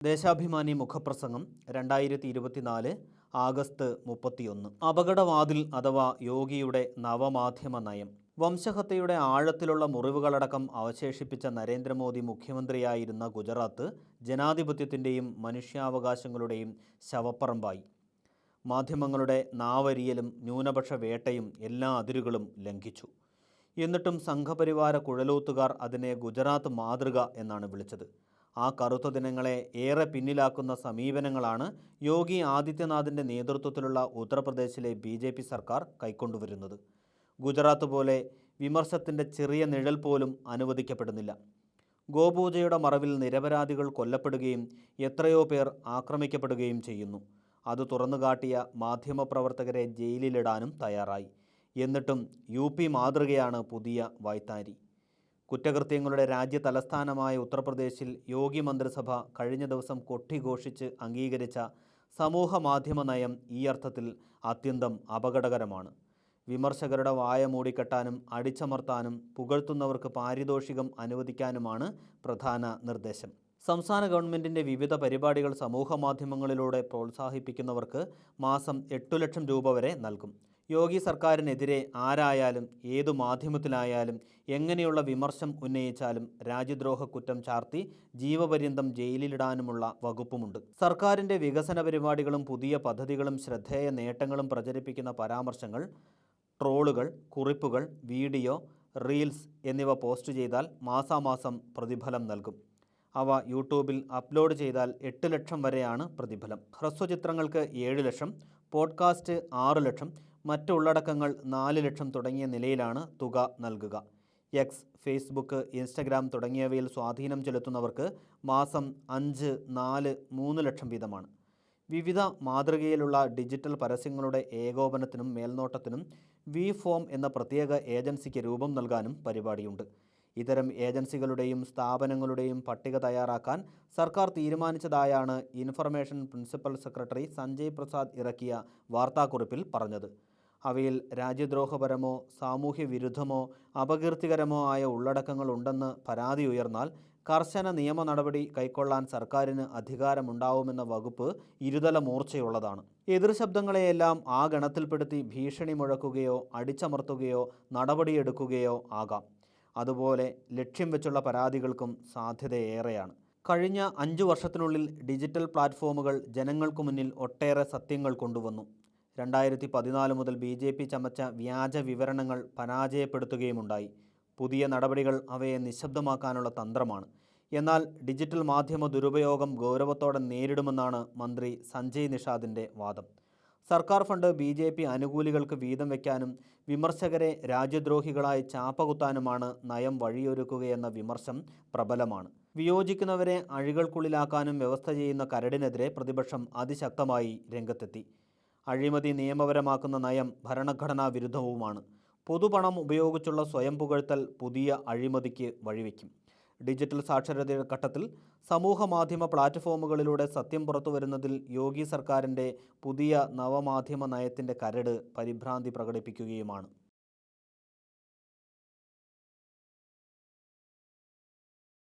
ദേശാഭിമാനി മുഖപ്രസംഗം 2024 ആഗസ്റ്റ് 31. അപകടവാതിൽ അഥവാ യോഗിയുടെ നവമാധ്യമ നയം. വംശഹത്യയുടെ ആഴത്തിലുള്ള മുറിവുകളടക്കം അവശേഷിപ്പിച്ച നരേന്ദ്രമോദി മുഖ്യമന്ത്രിയായിരുന്ന ഗുജറാത്ത് ജനാധിപത്യത്തിൻ്റെയും മനുഷ്യാവകാശങ്ങളുടെയും ശവപ്പറമ്പായി. മാധ്യമങ്ങളുടെ നാവരിയലും ന്യൂനപക്ഷ വേട്ടയും എല്ലാ അതിരുകളും ലംഘിച്ചു. എന്നിട്ടും സംഘപരിവാര കുഴലൂത്തുകാർ അതിനെ ഗുജറാത്ത് മാതൃക എന്നാണ് വിളിച്ചത്. ആ കറുത്ത ദിനങ്ങളെ ഏറെ പിന്നിലാക്കുന്ന സമീപനങ്ങളാണ് യോഗി ആദിത്യനാഥിൻ്റെ നേതൃത്വത്തിലുള്ള ഉത്തർപ്രദേശിലെ BJP സർക്കാർ കൈക്കൊണ്ടുവരുന്നത്. ഗുജറാത്ത് പോലെ വിമർശത്തിൻ്റെ ചെറിയ നിഴൽ പോലും അനുവദിക്കപ്പെടുന്നില്ല. ഗോപൂജയുടെ മറവിൽ നിരപരാധികൾ കൊല്ലപ്പെടുകയും എത്രയോ പേർ ആക്രമിക്കപ്പെടുകയും ചെയ്യുന്നു. അത് തുറന്നുകാട്ടിയ മാധ്യമപ്രവർത്തകരെ ജയിലിലിടാനും തയ്യാറായി. എന്നിട്ടും UP മാതൃകയാണ് പുതിയ വൈത്താരി. കുറ്റകൃത്യങ്ങളുടെ രാജ്യ തലസ്ഥാനമായ ഉത്തർപ്രദേശിൽ യോഗി മന്ത്രിസഭ കഴിഞ്ഞ ദിവസം കൊട്ടിഘോഷിച്ച് അംഗീകരിച്ച സമൂഹ മാധ്യമ നയം ഈ അർത്ഥത്തിൽ അത്യന്തം അപകടകരമാണ്. വിമർശകരുടെ വായ മൂടിക്കെട്ടാനും അടിച്ചമർത്താനും പുകഴ്ത്തുന്നവർക്ക് പാരിതോഷികം അനുവദിക്കാനുമാണ് പ്രധാന നിർദ്ദേശം. സംസ്ഥാന ഗവൺമെൻറ്റിൻ്റെ വിവിധ പരിപാടികൾ സമൂഹ മാധ്യമങ്ങളിലൂടെ പ്രോത്സാഹിപ്പിക്കുന്നവർക്ക് മാസം 8 ലക്ഷം രൂപ വരെ നൽകും. യോഗി സർക്കാരിനെതിരെ ആരായാലും ഏതു മാധ്യമത്തിലായാലും എങ്ങനെയുള്ള വിമർശം ഉന്നയിച്ചാലും രാജ്യദ്രോഹ കുറ്റം ചാർത്തി ജീവപര്യന്തം ജയിലിലിടാനുമുള്ള വകുപ്പുമുണ്ട്. സർക്കാരിൻ്റെ വികസന പരിപാടികളും പുതിയ പദ്ധതികളും ശ്രദ്ധേയ നേട്ടങ്ങളും പ്രചരിപ്പിക്കുന്ന പരാമർശങ്ങൾ, ട്രോളുകൾ, കുറിപ്പുകൾ, വീഡിയോ, റീൽസ് എന്നിവ പോസ്റ്റ് ചെയ്താൽ മാസാമാസം പ്രതിഫലം നൽകും. അവ യൂട്യൂബിൽ അപ്ലോഡ് ചെയ്താൽ 8 ലക്ഷം വരെയാണ് പ്രതിഫലം. ഹ്രസ്വചിത്രങ്ങൾക്ക് 7 ലക്ഷം, പോഡ്കാസ്റ്റ് 6 ലക്ഷം, മറ്റ് ഉള്ളടക്കങ്ങൾ 4 ലക്ഷം തുടങ്ങിയ നിലയിലാണ് തുക നൽകുക. എക്സ്, ഫേസ്ബുക്ക്, ഇൻസ്റ്റഗ്രാം തുടങ്ങിയവയിൽ സ്വാധീനം ചെലുത്തുന്നവർക്ക് മാസം 5, 4, 3 ലക്ഷം വീതമാണ്. വിവിധ മാതൃകയിലുള്ള ഡിജിറ്റൽ പരസ്യങ്ങളുടെ ഏകോപനത്തിനും മേൽനോട്ടത്തിനും VFOM എന്ന പ്രത്യേക ഏജൻസിക്ക് രൂപം നൽകാനും പരിപാടിയുണ്ട്. ഇത്തരം ഏജൻസികളുടെയും സ്ഥാപനങ്ങളുടെയും പട്ടിക തയ്യാറാക്കാൻ സർക്കാർ തീരുമാനിച്ചതായാണ് information principal secretary Sanjay Prasad ഇറക്കിയ വാർത്താക്കുറിപ്പിൽ പറഞ്ഞത്. അവയിൽ രാജ്യദ്രോഹപരമോ സാമൂഹ്യ വിരുദ്ധമോ അപകീർത്തികരമോ ആയ ഉള്ളടക്കങ്ങൾ ഉണ്ടെന്ന് പരാതി ഉയർന്നാൽ കർശന നിയമ നടപടി കൈക്കൊള്ളാൻ സർക്കാരിന് അധികാരമുണ്ടാവുമെന്ന വകുപ്പ് ഇരുതല മൂർച്ചയുള്ളതാണ്. എതിർശബ്ദങ്ങളെയെല്ലാം ആ ഗണത്തിൽപ്പെടുത്തി ഭീഷണി മുഴക്കുകയോ അടിച്ചമർത്തുകയോ നടപടിയെടുക്കുകയോ ആകാം. അതുപോലെ ലക്ഷ്യം വെച്ചുള്ള പരാതികൾക്കും സാധ്യതയേറെയാണ്. കഴിഞ്ഞ 5 വർഷത്തിനുള്ളിൽ ഡിജിറ്റൽ പ്ലാറ്റ്ഫോമുകൾ ജനങ്ങൾക്കു മുന്നിൽ ഒട്ടേറെ സത്യങ്ങൾ കൊണ്ടുവന്നു. 2014 മുതൽ BJP ചമച്ച വ്യാജ വിവരണങ്ങൾ പരാജയപ്പെടുത്തുകയുമുണ്ടായി. പുതിയ നടപടികൾ അവയെ നിശബ്ദമാക്കാനുള്ള തന്ത്രമാണ്. എന്നാൽ ഡിജിറ്റൽ മാധ്യമ ദുരുപയോഗം ഗൗരവത്തോടെ നേരിടുമെന്നാണ് മന്ത്രി സഞ്ജയ് നിഷാദിൻ്റെ വാദം. സർക്കാർ ഫണ്ട് BJP അനുകൂലികൾക്ക് വീതം വയ്ക്കാനും വിമർശകരെ രാജ്യദ്രോഹികളായി ചാപ്പകുത്താനുമാണ് നയം വഴിയൊരുക്കുകയെന്ന വിമർശം പ്രബലമാണ്. വിയോജിക്കുന്നവരെ അഴികൾക്കുള്ളിലാക്കാനും വ്യവസ്ഥ ചെയ്യുന്ന കരടിനെതിരെ പ്രതിപക്ഷം അതിശക്തമായി രംഗത്തെത്തി. അഴിമതി നിയമപരമാക്കുന്ന നയം ഭരണഘടനാ വിരുദ്ധവുമാണ്. പൊതുപണം ഉപയോഗിച്ചുള്ള സ്വയം പുകഴ്ത്തൽ പുതിയ അഴിമതിക്ക് വഴിവെക്കും. ഡിജിറ്റൽ സാക്ഷരതയുടെ ഘട്ടത്തിൽ സമൂഹ മാധ്യമ പ്ലാറ്റ്ഫോമുകളിലൂടെ സത്യം പുറത്തുവരുന്നതിൽ യോഗി സർക്കാരിൻ്റെ പുതിയ നവമാധ്യമ നയത്തിൻ്റെ കരട് പരിഭ്രാന്തി പ്രകടിപ്പിക്കുകയുമാണ്.